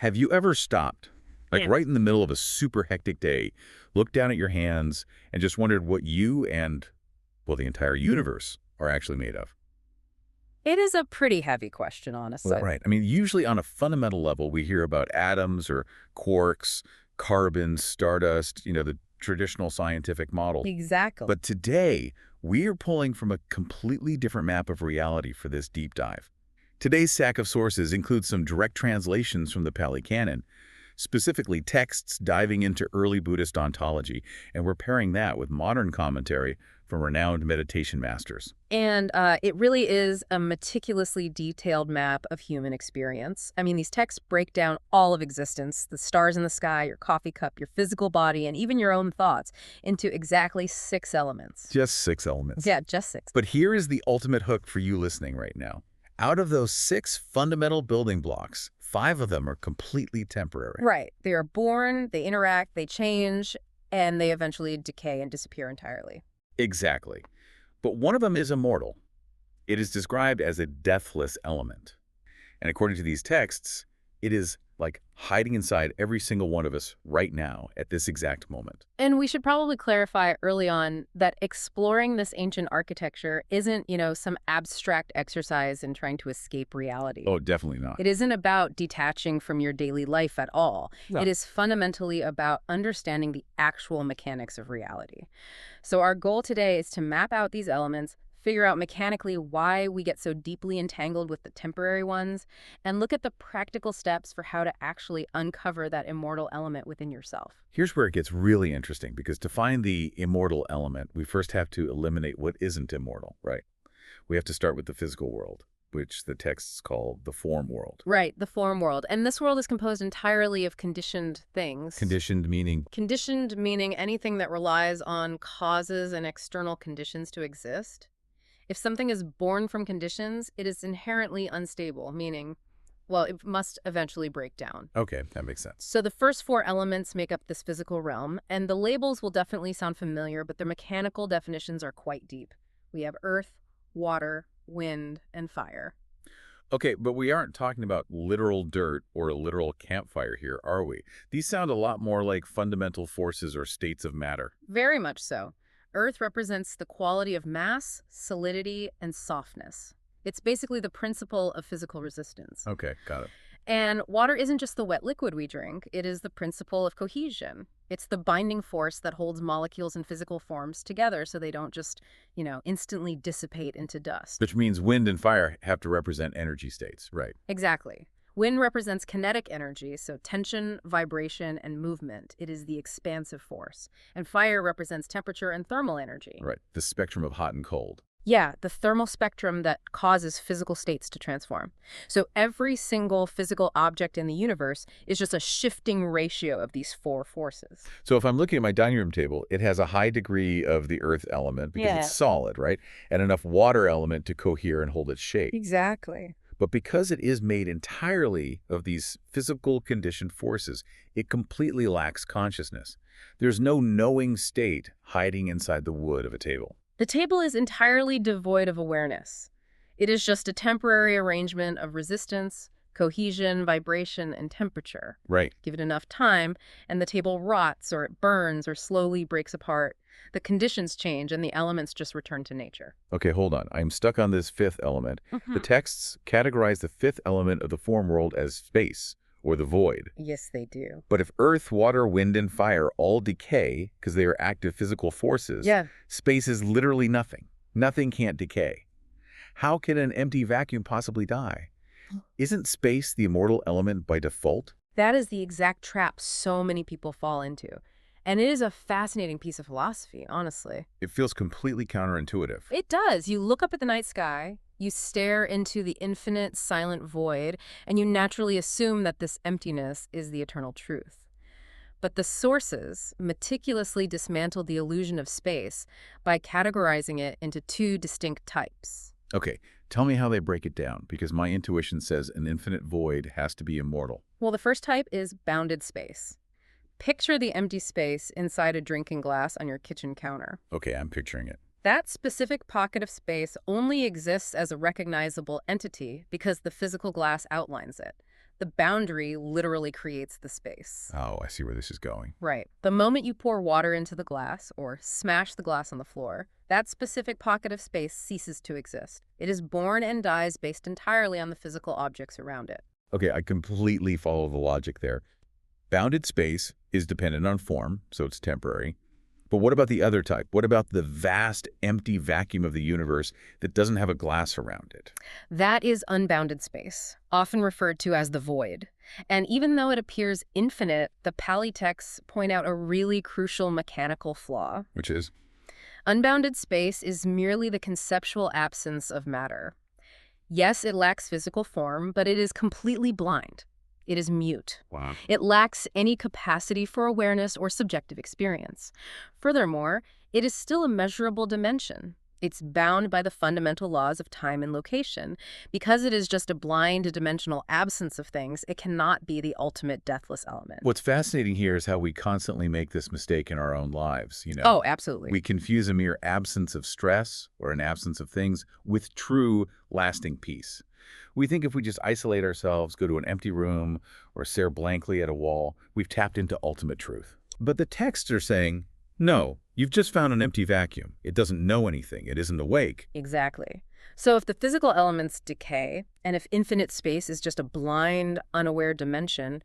Have you ever stopped, like Yeah. right in the middle of a super hectic day, looked down at your hands and just wondered what you and, well, the entire universe are actually made of? It is a pretty heavy question, Well, honestly. right. I mean, usually on a fundamental level, we hear about atoms or quarks, carbon, stardust, the traditional scientific models. Exactly. But today, we are pulling from a completely different map of reality for this deep dive. Today's stack of sources includes some direct translations from the Pali Canon, specifically texts diving into early Buddhist ontology, and we're pairing that with modern commentary from renowned meditation masters. And it really is a meticulously detailed map of human experience. I mean, these texts break down all of existence, the stars in the sky, your coffee cup, your physical body, and even your own thoughts, into exactly 6 elements. Just 6 elements. Yeah, just 6. But here is the ultimate hook for you listening right now. Out of those 6 fundamental building blocks, 5 of them are completely temporary. Right. They are born, they interact, they change, and they eventually decay and disappear entirely. Exactly. But one of them is immortal. It is described as a deathless element. And according to these texts, it is like hiding inside every single one of us right now at this exact moment. And we should probably clarify early on that exploring this ancient architecture isn't, some abstract exercise in trying to escape reality. Oh, definitely not. It isn't about detaching from your daily life at all. No. It is fundamentally about understanding the actual mechanics of reality. So our goal today is to map out these elements, figure out mechanically why we get so deeply entangled with the temporary ones, and look at the practical steps for how to actually uncover that immortal element within yourself. Here's where it gets really interesting, because to find the immortal element, we first have to eliminate what isn't immortal, right? We have to start with the physical world, which the texts call the form world. Right, the form world. And this world is composed entirely of conditioned things. Conditioned meaning? Conditioned meaning anything that relies on causes and external conditions to exist. If something is born from conditions, it is inherently unstable, meaning, well, it must eventually break down. Okay, that makes sense. So the first 4 elements make up this physical realm, and the labels will definitely sound familiar, but their mechanical definitions are quite deep. We have earth, water, wind, and fire. Okay, but we aren't talking about literal dirt or a literal campfire here, are we? These sound a lot more like fundamental forces or states of matter. Very much so. Earth represents the quality of mass, solidity, and softness. It's basically the principle of physical resistance. Okay, got it. And water isn't just the wet liquid we drink. It is the principle of cohesion. It's the binding force that holds molecules in physical forms together so they don't just, instantly dissipate into dust. Which means wind and fire have to represent energy states, right? Exactly. Wind represents kinetic energy, so tension, vibration, and movement. It is the expansive force. And fire represents temperature and thermal energy. Right, the spectrum of hot and cold. Yeah, the thermal spectrum that causes physical states to transform. So every single physical object in the universe is just a shifting ratio of these 4 forces. So if I'm looking at my dining room table, it has a high degree of the earth element because it's solid, right? And enough water element to cohere and hold its shape. Exactly. But because it is made entirely of these physical conditioned forces, it completely lacks consciousness. There's no knowing state hiding inside the wood of a table. The table is entirely devoid of awareness. It is just a temporary arrangement of resistance, cohesion, vibration, and temperature. Right. Give it enough time, and the table rots, or it burns, or slowly breaks apart. The conditions change, and the elements just return to nature. Okay, hold on. I'm stuck on this 5th element. The texts categorize the 5th element of the form world as space, or the void. Yes, they do. But if earth, water, wind, and fire all decay because they are active physical forces, space is literally nothing. Nothing can't decay. How can an empty vacuum possibly die? Isn't space the immortal element by default? That is the exact trap so many people fall into. And it is a fascinating piece of philosophy, honestly. It feels completely counterintuitive. It does. You look up at the night sky, you stare into the infinite silent void, and you naturally assume that this emptiness is the eternal truth. But the sources meticulously dismantled the illusion of space by categorizing it into 2 distinct types. Okay, tell me how they break it down, because my intuition says an infinite void has to be immortal. Well, the first type is bounded space. Picture the empty space inside a drinking glass on your kitchen counter. Okay, I'm picturing it. That specific pocket of space only exists as a recognizable entity because the physical glass outlines it. The boundary literally creates the space. Oh, I see where this is going. Right. The moment you pour water into the glass or smash the glass on the floor, that specific pocket of space ceases to exist. It is born and dies based entirely on the physical objects around it. Okay, I completely follow the logic there. Bounded space is dependent on form, so it's temporary. But what about the other type? What about the vast, empty vacuum of the universe that doesn't have a glass around it? That is unbounded space, often referred to as the void. And even though it appears infinite, the Pali texts point out a really crucial mechanical flaw. Which is? Unbounded space is merely the conceptual absence of matter. Yes, it lacks physical form, but it is completely blind. It is mute. Wow. It lacks any capacity for awareness or subjective experience. Furthermore, it is still a measurable dimension. It's bound by the fundamental laws of time and location. Because it is just a blind dimensional absence of things, it cannot be the ultimate deathless element. What's fascinating here is how we constantly make this mistake in our own lives, Oh, absolutely. We confuse a mere absence of stress or an absence of things with true, lasting peace. We think if we just isolate ourselves, go to an empty room, or stare blankly at a wall, we've tapped into ultimate truth. But the texts are saying, no, you've just found an empty vacuum. It doesn't know anything. It isn't awake. Exactly. So if the physical elements decay, and if infinite space is just a blind, unaware dimension,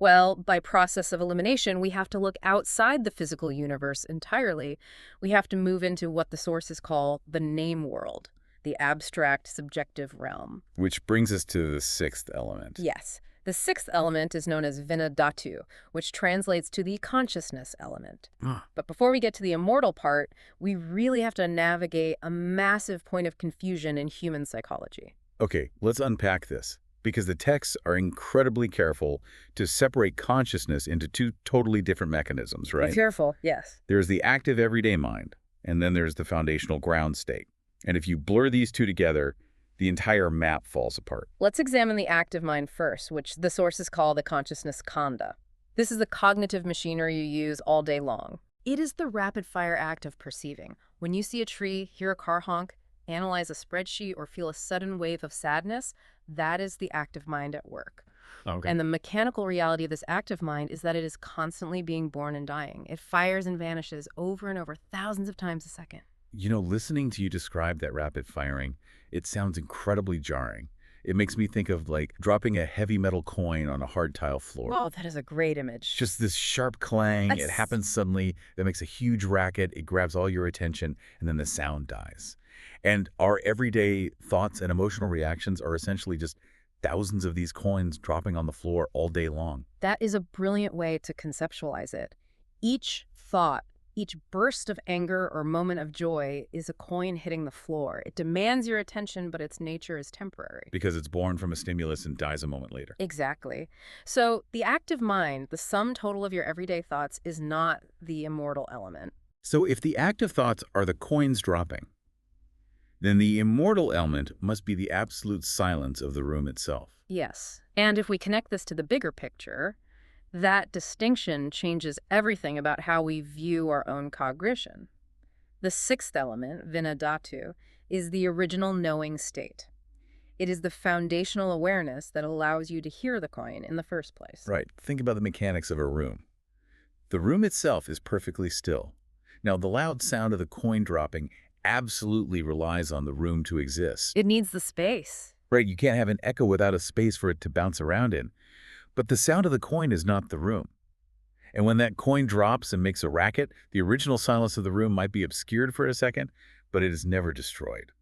well, by process of elimination, we have to look outside the physical universe entirely. We have to move into what the sources call the name world, the abstract, subjective realm. Which brings us to the sixth element. Yes. The sixth element is known as Viññāṇa-dhātu, which translates to the consciousness element. But before we get to the immortal part, we really have to navigate a massive point of confusion in human psychology. Okay, let's unpack this, because the texts are incredibly careful to separate consciousness into two totally different mechanisms, right? Be careful, yes. There's the active everyday mind, and then there's the foundational ground state. And if you blur these two together, the entire map falls apart. Let's examine the active mind first, which the sources call the consciousness khanda. This is the cognitive machinery you use all day long. It is the rapid-fire act of perceiving. When you see a tree, hear a car honk, analyze a spreadsheet, or feel a sudden wave of sadness, that is the active mind at work. Okay. And the mechanical reality of this active mind is that it is constantly being born and dying. It fires and vanishes over and over, thousands of times a second. Listening to you describe that rapid firing, it sounds incredibly jarring. It makes me think of like dropping a heavy metal coin on a hard tile floor. Oh, that is a great image. Just this sharp clang, it happens suddenly, that makes a huge racket, it grabs all your attention, and then the sound dies. And our everyday thoughts and emotional reactions are essentially just thousands of these coins dropping on the floor all day long. That is a brilliant way to conceptualize it. Each thought, each burst of anger or moment of joy is a coin hitting the floor. It demands your attention, but its nature is temporary. Because it's born from a stimulus and dies a moment later. Exactly. So the active mind, the sum total of your everyday thoughts, is not the immortal element. So if the active thoughts are the coins dropping, then the immortal element must be the absolute silence of the room itself. Yes. And if we connect this to the bigger picture, that distinction changes everything about how we view our own cognition. The sixth element, Viññāṇa-dhātu, is the original knowing state. It is the foundational awareness that allows you to hear the coin in the first place. Right. Think about the mechanics of a room. The room itself is perfectly still. Now, the loud sound of the coin dropping absolutely relies on the room to exist. It needs the space. Right, you can't have an echo without a space for it to bounce around in. But the sound of the coin is not the room. And when that coin drops and makes a racket, the original silence of the room might be obscured for a second, but it is never destroyed.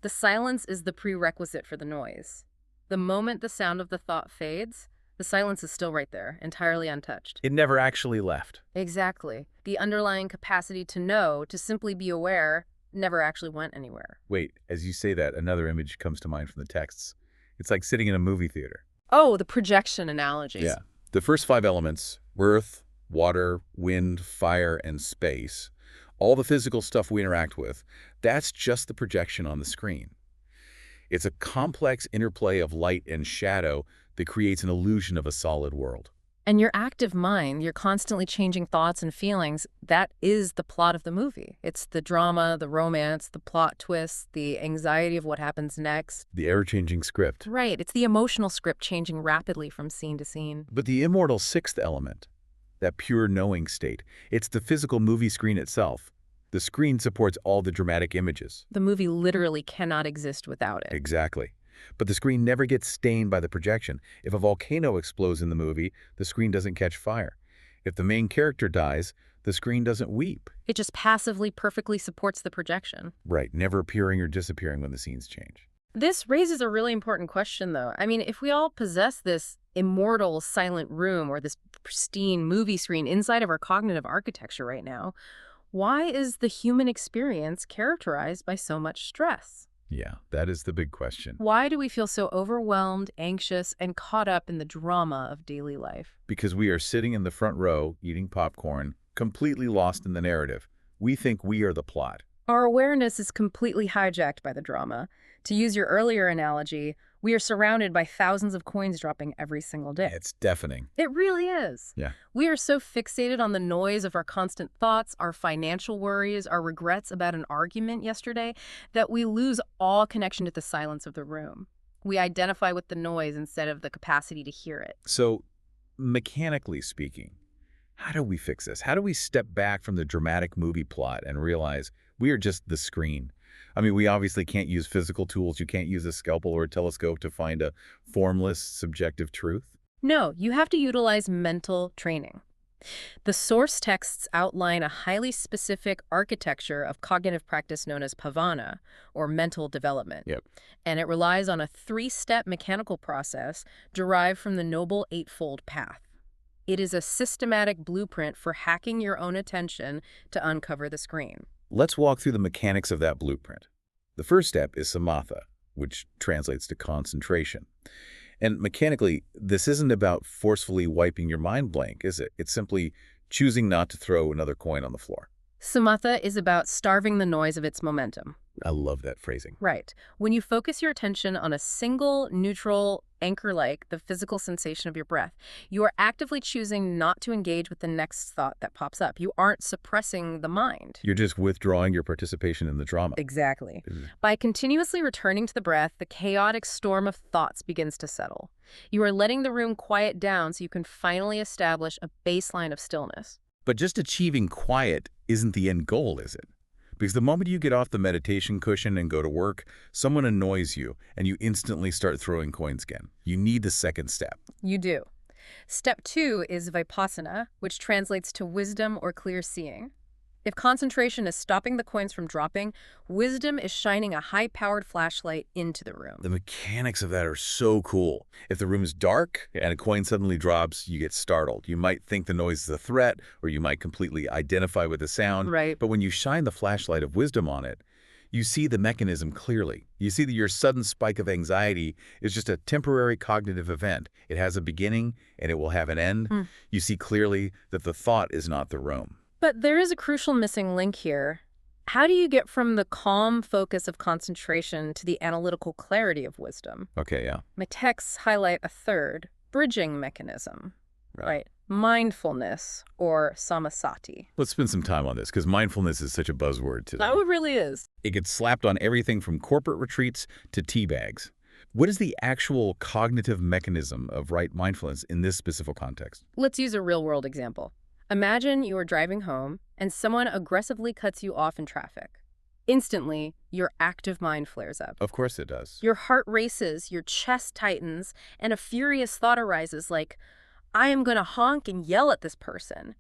The silence is the prerequisite for the noise. The moment the sound of the thought fades, the silence is still right there, entirely untouched. It never actually left. Exactly. The underlying capacity to know, to simply be aware, never actually went anywhere. Wait, as you say that, another image comes to mind from the texts. It's like sitting in a movie theater. Oh, the projection analogies. Yeah. The first five elements, earth, water, wind, fire, and space, all the physical stuff we interact with, that's just the projection on the screen. It's a complex interplay of light and shadow that creates an illusion of a solid world. And your active mind, your constantly changing thoughts and feelings, that is the plot of the movie. It's the drama, the romance, the plot twists, the anxiety of what happens next. The ever-changing script. Right. It's the emotional script changing rapidly from scene to scene. But the immortal sixth element, that pure knowing state, it's the physical movie screen itself. The screen supports all the dramatic images. The movie literally cannot exist without it. Exactly. But the screen never gets stained by the projection. If a volcano explodes in the movie, the screen doesn't catch fire. If the main character dies, the screen doesn't weep. It just passively, perfectly supports the projection. Right, never appearing or disappearing when the scenes change. This raises a really important question, though. I mean, if we all possess this immortal silent room or this pristine movie screen inside of our cognitive architecture right now, why is the human experience characterized by so much stress? Yeah, that is the big question. Why do we feel so overwhelmed, anxious, and caught up in the drama of daily life? Because we are sitting in the front row, eating popcorn, completely lost in the narrative. We think we are the plot. Our awareness is completely hijacked by the drama. To use your earlier analogy, we are surrounded by thousands of coins dropping every single day. It's deafening. It really is. Yeah. We are so fixated on the noise of our constant thoughts, our financial worries, our regrets about an argument yesterday, that we lose all connection to the silence of the room. We identify with the noise instead of the capacity to hear it. So, mechanically speaking, how do we fix this? How do we step back from the dramatic movie plot and realize we are just the screen? I mean, we obviously can't use physical tools. You can't use a scalpel or a telescope to find a formless, subjective truth. No, you have to utilize mental training. The source texts outline a highly specific architecture of cognitive practice known as Pavana, or mental development. Yep. And it relies on a 3-step mechanical process derived from the Noble Eightfold Path. It is a systematic blueprint for hacking your own attention to uncover the screen. Let's walk through the mechanics of that blueprint. The first step is Samatha, which translates to concentration. And mechanically, this isn't about forcefully wiping your mind blank, is it? It's simply choosing not to throw another coin on the floor. Samatha is about starving the noise of its momentum. I love that phrasing. Right. When you focus your attention on a single, neutral anchor like the physical sensation of your breath, you are actively choosing not to engage with the next thought that pops up. You aren't suppressing the mind. You're just withdrawing your participation in the drama. Exactly. By continuously returning to the breath, the chaotic storm of thoughts begins to settle. You are letting the room quiet down so you can finally establish a baseline of stillness. But just achieving quiet isn't the end goal, is it? Because the moment you get off the meditation cushion and go to work, someone annoys you and you instantly start throwing coins again. You need the second step. You do. Step 2 is Vipassana, which translates to wisdom or clear seeing. If concentration is stopping the coins from dropping, wisdom is shining a high-powered flashlight into the room. The mechanics of that are so cool. If the room is dark and a coin suddenly drops, you get startled. You might think the noise is a threat, or you might completely identify with the sound. Right. But when you shine the flashlight of wisdom on it, you see the mechanism clearly. You see that your sudden spike of anxiety is just a temporary cognitive event. It has a beginning and it will have an end. You see clearly that the thought is not the room. But there is a crucial missing link here. How do you get from the calm focus of concentration to the analytical clarity of wisdom? Okay, yeah. My texts highlight a third, bridging mechanism. Right. Mindfulness, or samasati. Let's spend some time on this, because mindfulness is such a buzzword today. Oh, it really is. It gets slapped on everything from corporate retreats to tea bags. What is the actual cognitive mechanism of right mindfulness in this specific context? Let's use a real-world example. Imagine you are driving home and someone aggressively cuts you off in traffic. Instantly, your active mind flares up. Of course it does. Your heart races, your chest tightens, and a furious thought arises like, I am going to honk and yell at this person.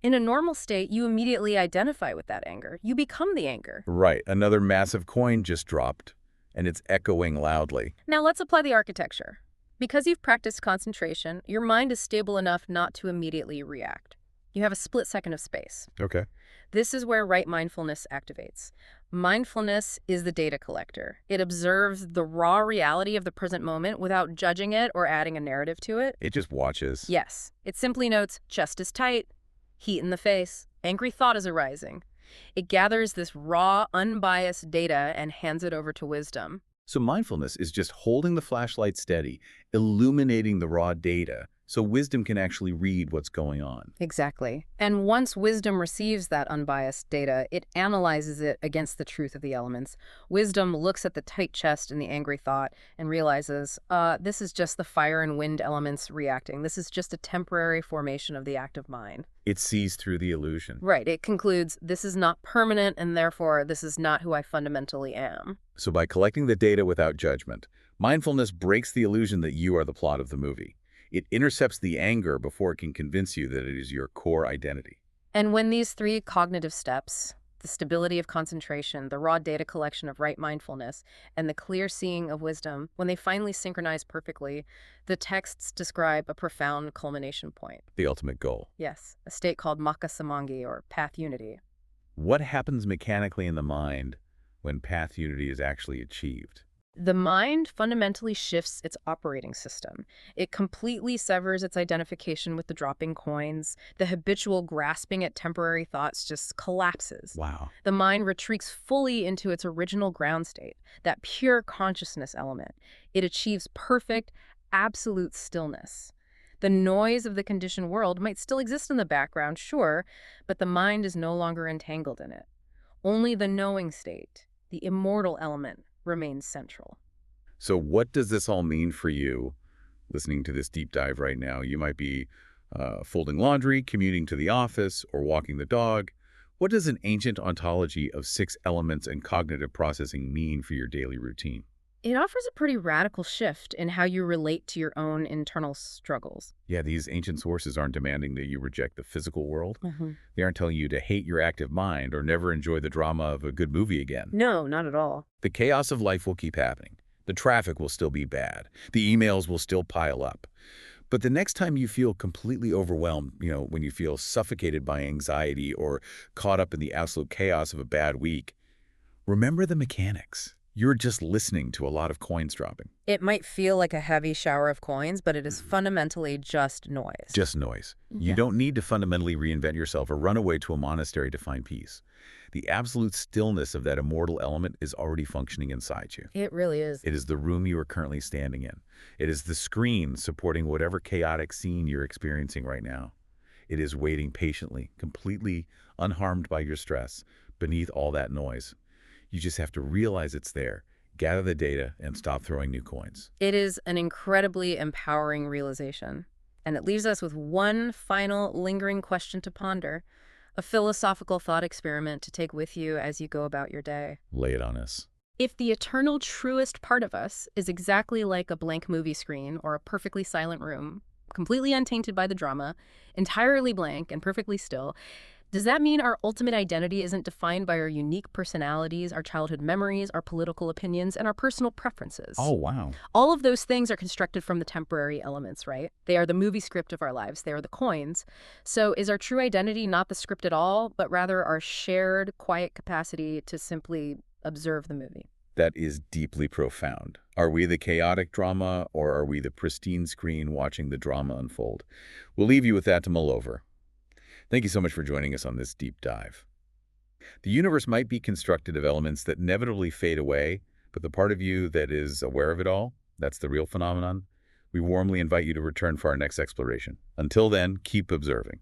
In a normal state, you immediately identify with that anger. You become the anger. Right. Another massive coin just dropped, and it's echoing loudly. Now let's apply the architecture. Because you've practiced concentration, your mind is stable enough not to immediately react. You have a split second of space. Okay. This is where right mindfulness activates. Mindfulness is the data collector. It observes the raw reality of the present moment without judging it or adding a narrative to it. It just watches. Yes. It simply notes chest is tight, heat in the face, angry thought is arising. It gathers this raw, unbiased data and hands it over to wisdom. So mindfulness is just holding the flashlight steady, illuminating the raw data, So wisdom can actually read what's going on. Exactly. And once wisdom receives that unbiased data, it analyzes it against the truth of the elements. Wisdom looks at the tight chest and the angry thought and realizes, this is just the fire and wind elements reacting. This is just a temporary formation of the active mind. It sees through the illusion. Right. It concludes, this is not permanent, and therefore this is not who I fundamentally am. So by collecting the data without judgment, mindfulness breaks the illusion that you are the plot of the movie. It intercepts the anger before it can convince you that it is your core identity. And when these three cognitive steps, the stability of concentration, the raw data collection of right mindfulness, and the clear seeing of wisdom, when they finally synchronize perfectly, the texts describe a profound culmination point. The ultimate goal. Yes, a state called Makka-samadhi, or path unity. What happens mechanically in the mind when path unity is actually achieved? The mind fundamentally shifts its operating system. It completely severs its identification with the dropping coins. The habitual grasping at temporary thoughts just collapses. Wow. The mind retreats fully into its original ground state, that pure consciousness element. It achieves perfect, absolute stillness. The noise of the conditioned world might still exist in the background, sure, but the mind is no longer entangled in it. Only the knowing state, the immortal element, remains central. So what does this all mean for you listening to this deep dive right now? You might be folding laundry, commuting to the office, or walking the dog. What does an ancient ontology of 6 elements and cognitive processing mean for your daily routine? It offers a pretty radical shift in how you relate to your own internal struggles. Yeah, these ancient sources aren't demanding that you reject the physical world. Mm-hmm. They aren't telling you to hate your active mind or never enjoy the drama of a good movie again. No, not at all. The chaos of life will keep happening. The traffic will still be bad. The emails will still pile up. But the next time you feel completely overwhelmed, when you feel suffocated by anxiety or caught up in the absolute chaos of a bad week, remember the mechanics. You're just listening to a lot of coins dropping. It might feel like a heavy shower of coins, but it is fundamentally just noise. Just noise. You Yeah. don't need to fundamentally reinvent yourself or run away to a monastery to find peace. The absolute stillness of that immortal element is already functioning inside you. It really is. It is the room you are currently standing in. It is the screen supporting whatever chaotic scene you're experiencing right now. It is waiting patiently, completely unharmed by your stress, beneath all that noise. You just have to realize it's there, gather the data, and stop throwing new coins. It is an incredibly empowering realization. And it leaves us with one final lingering question to ponder, a philosophical thought experiment to take with you as you go about your day. Lay it on us. If the eternal truest part of us is exactly like a blank movie screen or a perfectly silent room, completely untainted by the drama, entirely blank and perfectly still, does that mean our ultimate identity isn't defined by our unique personalities, our childhood memories, our political opinions, and our personal preferences? Oh, wow. All of those things are constructed from the temporary elements, right? They are the movie script of our lives. They are the coins. So is our true identity not the script at all, but rather our shared, quiet capacity to simply observe the movie? That is deeply profound. Are we the chaotic drama, or are we the pristine screen watching the drama unfold? We'll leave you with that to mull over. Thank you so much for joining us on this deep dive. The universe might be constructed of elements that inevitably fade away, but the part of you that is aware of it all, that's the real phenomenon. We warmly invite you to return for our next exploration. Until then, keep observing.